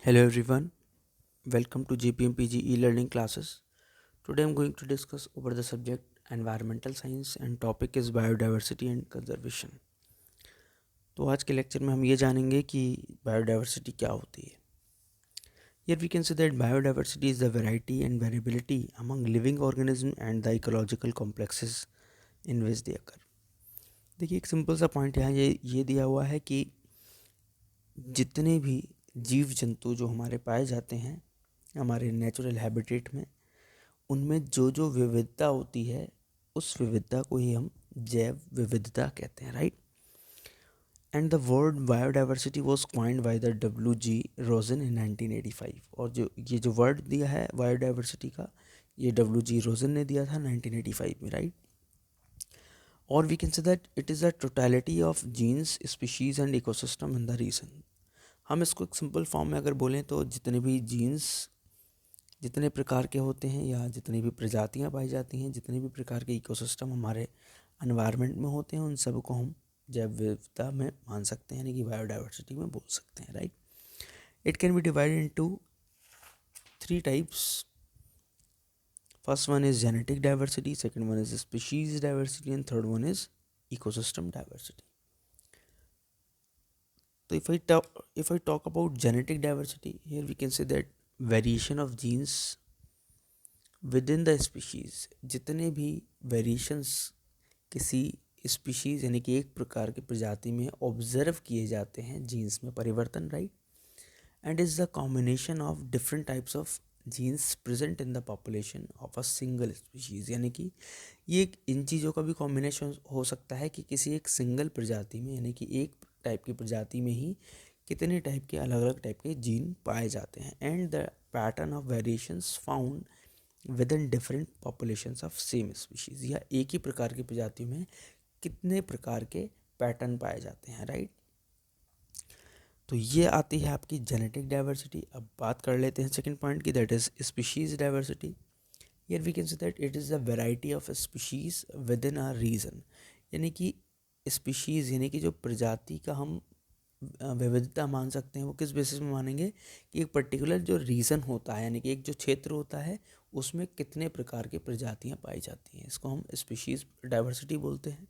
Hello everyone, welcome to GPMPG e-learning classes. Today I'm going to discuss over the subject environmental science and topic is biodiversity and conservation. तो आज के lecture में हम ये जानेंगे कि बायोडाइवर्सिटी क्या होती है. Here we can say that biodiversity is the variety and variability among living organisms and the ecological complexes in which they occur. देखिए एक सिंपल सा पॉइंट यहाँ ये दिया हुआ है कि जितने भी जीव जंतु जो हमारे पाए जाते हैं हमारे नेचुरल हैबिटेट में, उनमें जो जो विविधता होती है उस विविधता को ही हम जैव विविधता कहते हैं, right. And the word biodiversity was coined by the W.G. Rosen in 1985. और ये जो वर्ड दिया है बायोडाइवर्सिटी का, ये W.G. रोजन ने दिया था 1985 में, राइट. और we can say that it is a totality of genes, species and ecosystem in the region. हम इसको एक सिंपल फॉर्म में अगर बोलें तो जितने भी जीन्स, जितने प्रकार के होते हैं या जितनी भी प्रजातियां पाई जाती हैं, जितने भी प्रकार के इकोसिस्टम हमारे एनवायरनमेंट में होते हैं, उन सब को हम जैव विविधता में मान सकते हैं, यानी कि बायोडाइवर्सिटी में बोल सकते हैं, right. It can be divided into 3 types. First one is genetic diversity, second one is species diversity and third one is ecosystem diversity. So if I talk about genetic diversity, here we can say that variation of genes within the species. जितने भी variations किसी species यानी कि एक प्रकार की प्रजाति में observe किए जाते हैं, genes में परिवर्तन, right, and is the combination of different types of genes present in the population of a single species. यानी कि ये इन चीज़ों का भी कॉम्बिनेशन हो सकता है कि किसी एक सिंगल प्रजाति में, यानी कि एक टाइप की प्रजाति में ही कितने टाइप के अलग अलग टाइप के जीन पाए जाते हैं. And the pattern of variations found with in different populations of same species. या एक ही प्रकार की प्रजाति में कितने प्रकार के पैटर्न पाए जाते हैं, राइट. तो ये आती है आपकी जेनेटिक डाइवर्सिटी. अब बात कर लेते हैं सेकेंड पॉइंट की, that is species diversity. Here we can say that it is the variety of species within a region. यानी कि स्पीशीज़ यानी कि जो प्रजाति का हम विविधता मान सकते हैं, वो किस बेसिस में मानेंगे कि एक पर्टिकुलर जो रीजन होता है, यानी कि एक जो क्षेत्र होता है, उसमें कितने प्रकार की प्रजातियां पाई जाती हैं, इसको हम स्पीशीज़ डाइवर्सिटी बोलते हैं.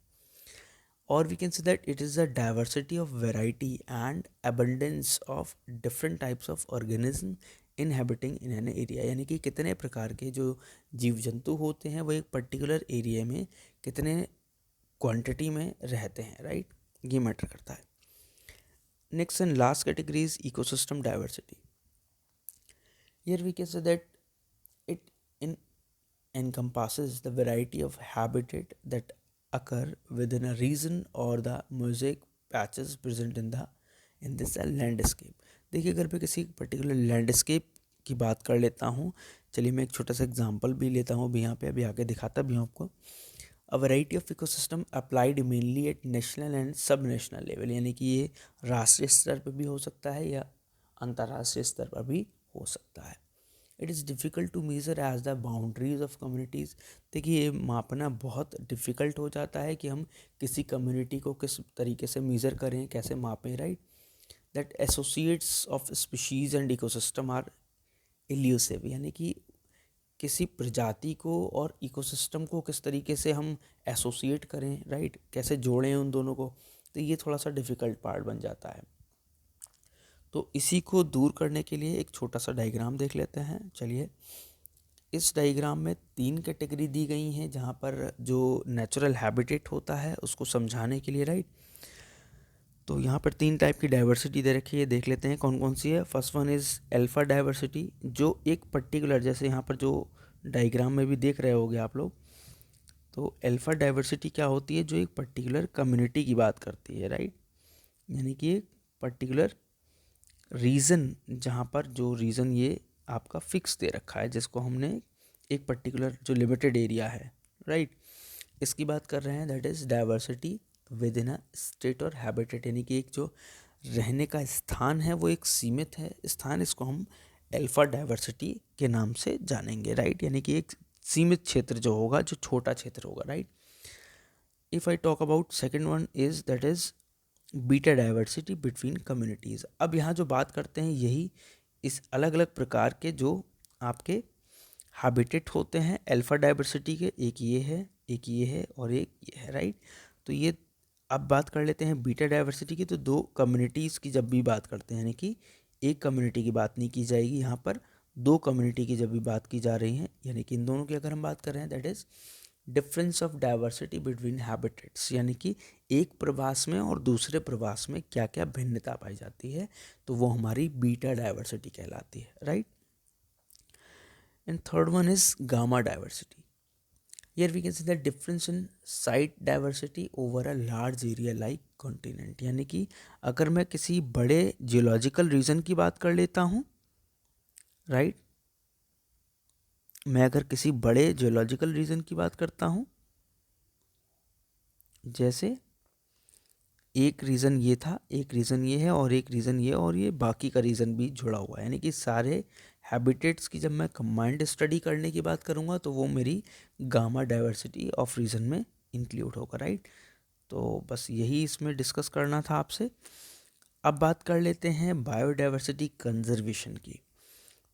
और we can say that it is the diversity of variety and abundance of different types of organism inhabiting in an area. यानी कि कितने प्रकार के जो जीव जंतु होते हैं वो एक पर्टिकुलर एरिया में कितने क्वांटिटी में रहते हैं, राइट. ये मैटर करता है. Next and last category is ecosystem diversity. Here we can say that it encompasses the variety of habitat that occur within a region or the mosaic patches present in this landscape. देखिए अगर मैं किसी particular landscape की बात कर लेता हूँ, चलिए मैं एक छोटा सा एग्जांपल भी लेता हूँ अभी यहाँ पे, अभी आगे दिखाता भी हूँ आपको. A variety of ecosystem applied mainly eight national and सब नेशनल लेवल. यानी कि ये राष्ट्रीय स्तर पर भी हो सकता है या अंतर्राष्ट्रीय स्तर पर भी हो सकता है. It is difficult to measure as the boundaries of communities. देखिए ये मापना बहुत डिफ़िकल्ट हो जाता है कि हम किसी कम्युनिटी को किस तरीके से मेज़र करें, कैसे मापें, right. That associates of species and ecosystem are elusive. यानी कि किसी प्रजाति को और इकोसिस्टम को किस तरीके से हम एसोसिएट करें, राइट, कैसे जोड़ें उन दोनों को, तो ये थोड़ा सा डिफ़िकल्ट पार्ट बन जाता है. तो इसी को दूर करने के लिए एक छोटा सा डायग्राम देख लेते हैं. चलिए इस डायग्राम में 3 कैटेगरी दी गई हैं जहाँ पर जो नेचुरल हैबिटेट होता है उसको समझाने के लिए, राइट. तो यहाँ पर 3 टाइप की डाइवर्सिटी दे रखी है, देख लेते हैं कौन कौन सी है. First one is alpha diversity, जो एक पर्टिकुलर, जैसे यहाँ पर जो डायग्राम में भी देख रहे होगे आप लोग, तो अल्फ़ा डाइवर्सिटी क्या होती है, जो एक पर्टिकुलर कम्युनिटी की बात करती है, राइट. यानी कि एक पर्टिकुलर रीज़न, जहाँ पर जो रीज़न ये आपका फिक्स दे रखा है, जिसको हमने एक पर्टिकुलर जो लिमिटेड एरिया है, राइट, इसकी बात कर रहे हैं. That is diversity with in a state और हैबिटेट. यानी कि एक जो रहने का स्थान है वो एक सीमित है स्थान, इसको हम अल्फ़ा डाइवर्सिटी के नाम से जानेंगे, राइट. यानी कि एक सीमित क्षेत्र जो होगा, जो छोटा क्षेत्र होगा, right. If I talk about second one is that is beta diversity between communities. अब यहाँ जो बात करते हैं यही इस अलग अलग प्रकार के जो आपके हैबिटेट होते हैं अल्फा डाइवर्सिटी के, एक ये है, एक ये है और एक ये है, राइट। तो ये अब बात कर लेते हैं बीटा डाइवर्सिटी की। तो दो कम्युनिटीज़ की जब भी बात करते हैं, यानी कि एक कम्युनिटी की बात नहीं की जाएगी यहाँ पर, दो कम्युनिटी की जब भी बात की जा रही है, यानी कि इन दोनों की अगर हम बात कर रहे हैं, that is difference of diversity between habitats, यानी कि एक प्रवास में और दूसरे प्रवास में क्या क्या भिन्नता पाई जाती है, तो वो हमारी बीटा डाइवर्सिटी कहलाती है, right. And third one is gamma diversity. Here we can see the difference in site diversity over a large area like continent, यानी कि अगर मैं किसी बड़े जियोलॉजिकल रीजन की बात कर लेता हूँ, राइट, मैं अगर किसी बड़े जियोलॉजिकल रीजन की बात करता हूँ, जैसे एक रीज़न ये था, एक रीज़न ये है और एक रीज़न ये, और ये बाकी का रीज़न भी जुड़ा हुआ है, यानी कि सारे हैबिटेट्स की जब मैं कंबाइंड स्टडी करने की बात करूँगा तो वो मेरी गामा डाइवर्सिटी ऑफ रीजन में इंक्लूड होगा, राइट। तो बस यही इसमें डिस्कस करना था आपसे। अब बात कर लेते हैं बायोडाइवर्सिटी कंजर्वेशन की।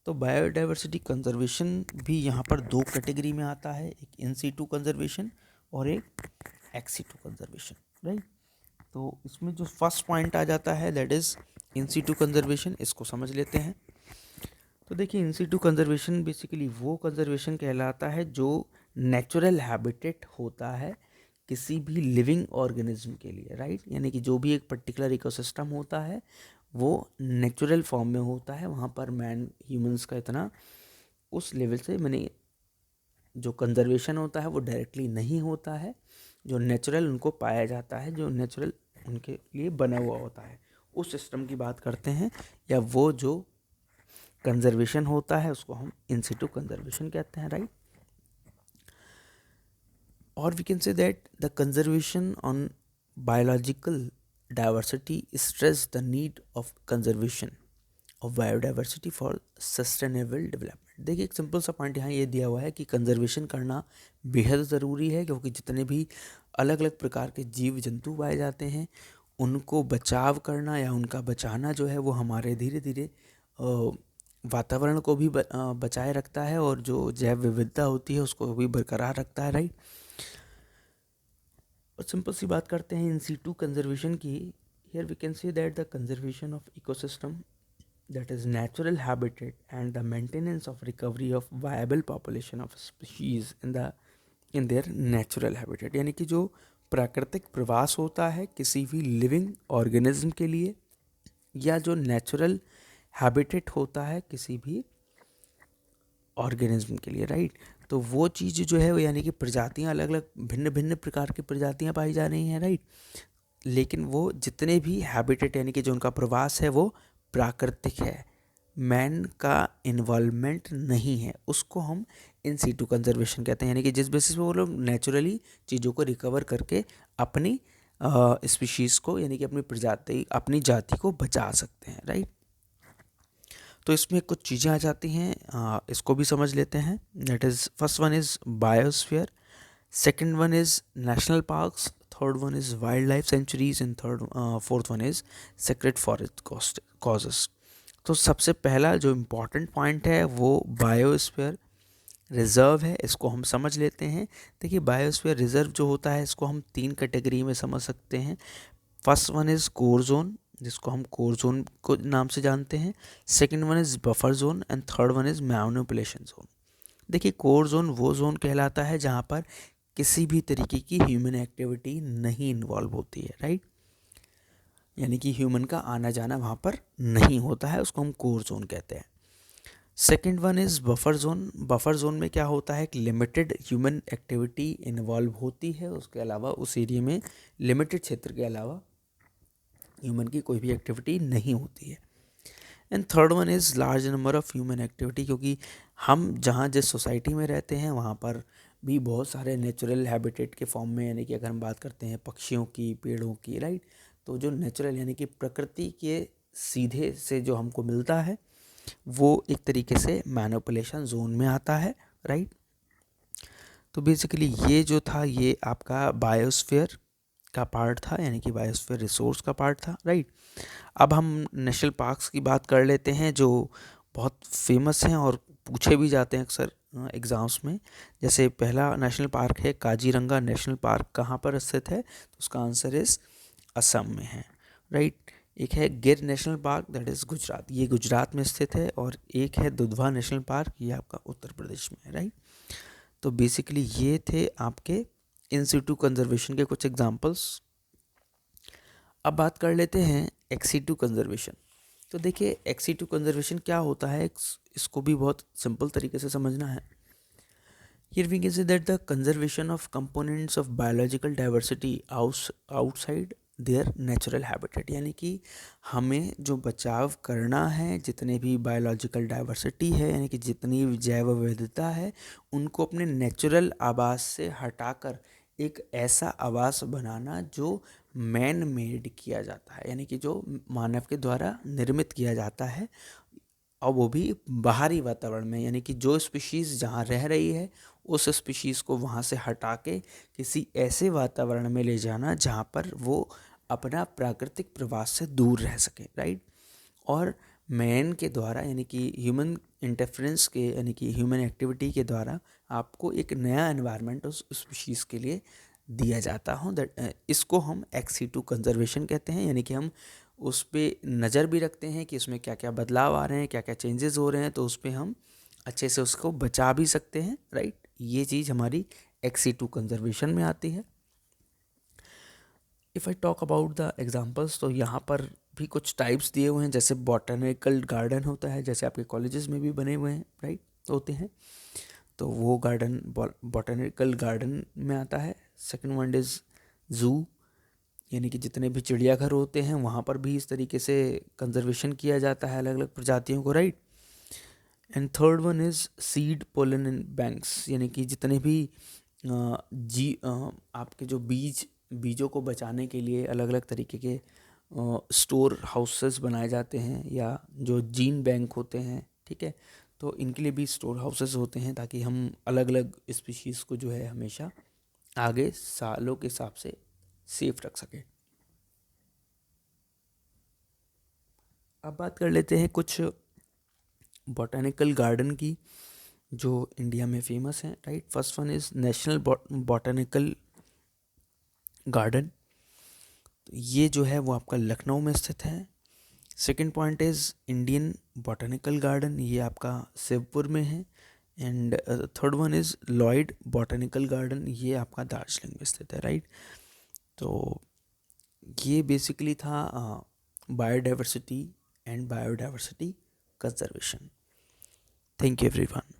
तो बायोडाइवर्सिटी कंजर्वेशन भी यहाँ पर दो कैटेगरी में आता है, एक इन सीटू कंजर्वेशन और एक एक्स सीटू कंजर्वेशन, राइट। तो इसमें जो फर्स्ट पॉइंट आ जाता है that is in situ conservation, इसको समझ लेते हैं। तो देखिए इन सीटू कंजर्वेशन बेसिकली वो कंजर्वेशन कहलाता है जो नेचुरल हैबिटेट होता है किसी भी लिविंग ऑर्गेनिज्म के लिए, राइट। यानी कि जो भी एक पर्टिकुलर इकोसिस्टम होता है वो नेचुरल फॉर्म में होता है, वहाँ पर मैन ह्यूमंस का इतना उस लेवल से मैंने जो कंजर्वेशन होता है वो डायरेक्टली नहीं होता है, जो नेचुरल उनको पाया जाता है, जो नेचुरल उनके लिए बना हुआ होता है, उस सिस्टम की बात करते हैं, या वो जो कंजर्वेशन होता है उसको हम इन सिटू कंजर्वेशन कहते हैं, राइट। और we can say that the conservation on biological diversity stress the need of conservation of biodiversity for sustainable development. देखिए एक सिंपल सा पॉइंट यहाँ ये दिया हुआ है कि कंजर्वेशन करना बेहद ज़रूरी है, क्योंकि जितने भी अलग अलग प्रकार के जीव जंतु पाए जाते हैं उनको बचाव करना या उनका बचाना जो है वो हमारे धीरे धीरे वातावरण को भी बचाए रखता है और जो जैव विविधता होती है उसको भी बरकरार रखता है, राइट। और सिंपल सी बात करते हैं इन सीटू कंजर्वेशन की। Here we can see that the conservation of ecosystem that is natural habitat and the maintenance of recovery of viable population of species in their natural habitat, यानी कि जो प्राकृतिक प्रवास होता है किसी भी लिविंग ऑर्गेनिज्म के लिए या जो नेचुरल हैबिटेट होता है किसी भी ऑर्गेनिज्म के लिए, राइट। तो वो चीज़ जो है यानी कि प्रजातियां अलग अलग भिन्न भिन्न प्रकार की प्रजातियां पाई जा रही हैं, राइट। लेकिन वो जितने भी हैबिटेट यानी कि जो उनका प्रवास है वो प्राकृतिक है, मैन का इन्वॉल्वमेंट नहीं है, उसको हम इन सीटू कंजर्वेशन कहते हैं। यानी कि जिस बेसिस पे वो लोग नेचुरली चीज़ों को रिकवर करके अपनी स्पीशीज़ को यानी कि अपनी प्रजाति अपनी जाति को बचा सकते हैं, राइट। तो इसमें कुछ चीज़ें आ जाती हैं, इसको भी समझ लेते हैं। That is first one is biosphere, second one is national parks, third one is wild life sanctuaries and fourth one is sacred forest causes. तो सबसे पहला जो इम्पॉर्टेंट पॉइंट है वो बायोस्फीयर रिजर्व है, इसको हम समझ लेते हैं। देखिए बायोस्फीयर रिजर्व जो होता है इसको हम तीन कैटेगरी में समझ सकते हैं। First one is core zone, जिसको हम कोर जोन को नाम से जानते हैं, second one is buffer zone and third one is manipulation zone. देखिए कोर जोन वो जोन कहलाता है जहाँ पर किसी भी तरीके की ह्यूमन एक्टिविटी नहीं इन्वॉल्व होती है, राइट। यानी कि ह्यूमन का आना जाना वहाँ पर नहीं होता है, उसको हम कोर जोन कहते हैं। Second one is buffer zone. Buffer zone में क्या होता है कि लिमिटेड ह्यूमन एक्टिविटी इन्वॉल्व होती है, उसके अलावा उस एरिया में लिमिटेड क्षेत्र के अलावा ह्यूमन की कोई भी एक्टिविटी नहीं होती है। And third one is large number of human activity, क्योंकि हम जहाँ जिस सोसाइटी में रहते हैं वहाँ पर भी बहुत सारे नेचुरल हैबिटेट के फॉर्म में, यानी कि अगर हम बात करते हैं पक्षियों की, पेड़ों की, राइट, तो जो नेचुरल यानी कि प्रकृति के सीधे से जो हमको मिलता है वो एक तरीके से मैनिपुलेशन जोन में आता है, राइट। तो बेसिकली ये जो था ये आपका बायोस्फीयर का पार्ट था, यानी कि बायोस्फीयर रिसोर्स का पार्ट था, राइट। अब हम नेशनल पार्क्स की बात कर लेते हैं, जो बहुत फेमस हैं और पूछे भी जाते हैं अक्सर एग्ज़ाम्स में। जैसे पहला नेशनल पार्क है काजीरंगा नेशनल पार्क, कहाँ पर स्थित है? तो उसका आंसर इज़ असम में है, राइट। एक है गिर national park, that is Gujarat, ये गुजरात में स्थित है। और एक है दुधवा नेशनल पार्क, ये आपका उत्तर प्रदेश में है, राइट। तो बेसिकली ये थे आपके इन सिटू कंजर्वेशन के कुछ एग्जांपल्स। अब बात कर लेते हैं एक्सीटू कंजर्वेशन। तो देखिए एक्सीटू कंजर्वेशन क्या होता है, इसको भी बहुत सिंपल तरीके से समझना है। Here we can say that the conservation of components of biological diversity outside their natural habitat, यानी कि हमें जो बचाव करना है जितने भी बायोलॉजिकल डाइवर्सिटी है, यानी कि जितनी भी जैव विविधता है, उनको अपने नेचुरल आवास से हटाकर एक ऐसा आवास बनाना जो मैन मेड किया जाता है, यानी कि जो मानव के द्वारा निर्मित किया जाता है, और वो भी बाहरी वातावरण में। यानी कि जो स्पीशीज़ जहाँ रह रही है उस स्पीशीज़ को वहाँ से हटा के किसी ऐसे वातावरण में ले जाना जहाँ पर वो अपना प्राकृतिक प्रवास से दूर रह सके, राइट। और मैन के द्वारा यानी कि ह्यूमन इंटरफेरेंस के, यानी कि ह्यूमन एक्टिविटी के द्वारा आपको एक नया एनवायरनमेंट उस स्पीशीज़ के लिए दिया जाता हो, दैट इसको हम एक्सीटू कंजर्वेशन कहते हैं। यानी कि हम उस पर नज़र भी रखते हैं कि उसमें क्या क्या बदलाव आ रहे हैं, क्या क्या चेंजेस हो रहे हैं, तो उस पर हम अच्छे से उसको बचा भी सकते हैं, राइट। ये चीज़ हमारी एक्सीटू कंजर्वेशन में आती है। If I talk about the examples, तो यहाँ पर भी कुछ टाइप्स दिए हुए हैं। जैसे बॉटनिकल गार्डन होता है, जैसे आपके कॉलेजेस में भी बने हुए हैं, राइट, होते हैं, तो वो गार्डन बॉटनिकल गार्डन में आता है। सेकंड वन इज़ जू, यानी कि जितने भी चिड़ियाघर होते हैं वहाँ पर भी इस तरीके से कंजर्वेशन किया जाता है अलग अलग प्रजातियों को, right. And third one is seed pollen in banks, यानी कि जितने भी आपके जो बीजों को बचाने के लिए अलग अलग तरीके के स्टोर हाउसेस बनाए जाते हैं, या जो जीन बैंक होते हैं, ठीक है, तो इनके लिए भी स्टोर हाउसेस होते हैं ताकि हम अलग अलग स्पीशीज़ को जो है हमेशा आगे सालों के हिसाब से सेफ रख सकें। अब बात कर लेते हैं कुछ बॉटनिकल गार्डन की जो इंडिया में फेमस हैं, right. First one is national botanical garden, ये जो है वो आपका लखनऊ में स्थित है। Second point is Indian botanical garden, ये आपका शिवपुर में है। And third one is Lloyd botanical garden, ये आपका दार्जिलिंग में स्थित है, राइट। तो ये बेसिकली था biodiversity and biodiversity conservation. Thank you everyone.